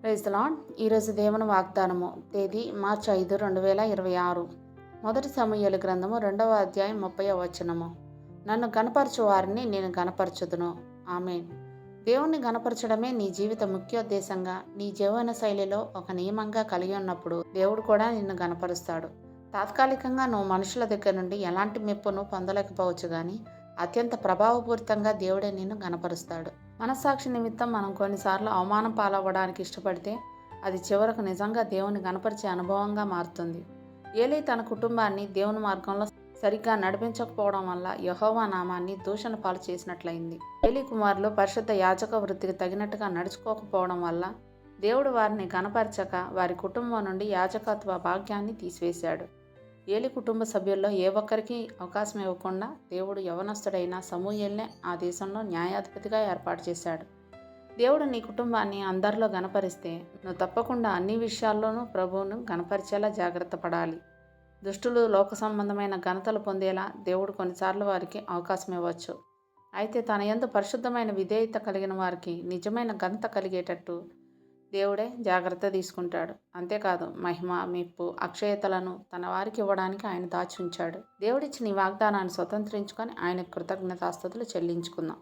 Praise the lord. ఈరోజు దేవుని వాగ్దానము. తేదీ మార్చి 5, 2026. మొదటి సమూయేలు గ్రంథము 2వ అధ్యాయం 30వ వచనము. నన్ను గనపరచు వారిని నేను గనపరచుదును. ఆమేన్. దేవుణ్ణి గనపరచడమే నీ జీవిత ముఖ్యోద్దేశంగా, నీ జీవన శైలిలో ఒక నియమంగా కలిగి ఉన్నప్పుడు దేవుడు కూడా నిన్ను గనపరుస్తాడు. తాత్కాలికంగా నువ్వు మనుషుల దగ్గర నుండి ఎలాంటి మెప్పును పొందలేకపోవచ్చు కానీ అత్యంత ప్రభావపూరితంగా దేవుడే నిన్ను గనపరుస్తాడు. మనస్సాక్షి నిమిత్తం మనం కొన్నిసార్లు అవమానం పాలవ్వడానికి ఇష్టపడితే అది చివరకు నిజంగా దేవుని గనపరిచే అనుభవంగా మారుతుంది. ఏలీ తన కుటుంబాన్ని దేవుని మార్గంలో సరిగ్గా నడిపించకపోవడం వల్ల యెహోవా నామాన్ని దూషణ పాలు చేసినట్లయింది. ఏలీ కుమారులు పరిశుద్ధ యాజక వృత్తికి తగినట్టుగా నడుచుకోకపోవడం వల్ల దేవుడు వారిని గనపరచక వారి కుటుంబం నుండి యాజకత్వ భాగ్యాన్ని తీసివేశాడు. ఏలీ కుటుంబ సభ్యుల్లో ఏ ఒక్కరికి అవకాశం ఇవ్వకుండా దేవుడు యవనస్తుడైన సమూయేలునే ఆ దేశంలో న్యాయాధిపతిగా ఏర్పాటు చేశాడు. దేవుడు నీ కుటుంబాన్ని అందరిలో గనపరిస్తే నువ్వు తప్పకుండా అన్ని విషయాల్లోనూ ప్రభువును గనపరిచేలా జాగ్రత్త పడాలి. దుష్టులు లోక సంబంధమైన ఘనతలు పొందేలా దేవుడు కొన్నిసార్లు వారికి అవకాశం ఇవ్వచ్చు. అయితే తన యందు పరిశుద్ధమైన విధేయత కలిగిన వారికి నిజమైన ఘనత కలిగేటట్టు దేవుడే జాగ్రత్త తీసుకుంటాడు. అంతేకాదు మహిమ, మెప్పు, అక్షయతలను తన వారికి ఇవ్వడానికి ఆయన దాచి ఉంచాడు. దేవుడిచ్చిన ఈ వాగ్దానాన్ని స్వతంత్రించుకొని ఆయన కృతజ్ఞతాస్తుతులు చెల్లించుకుందాం.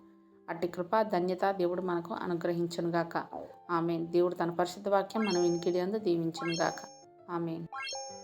అట్టి కృప, ధన్యత దేవుడు మనకు అనుగ్రహించునుగాక. ఆమేన్. దేవుడు తన పరిశుద్ధ వాక్యం మన వినికిడి యందు దీవించునుగాక. ఆమేన్.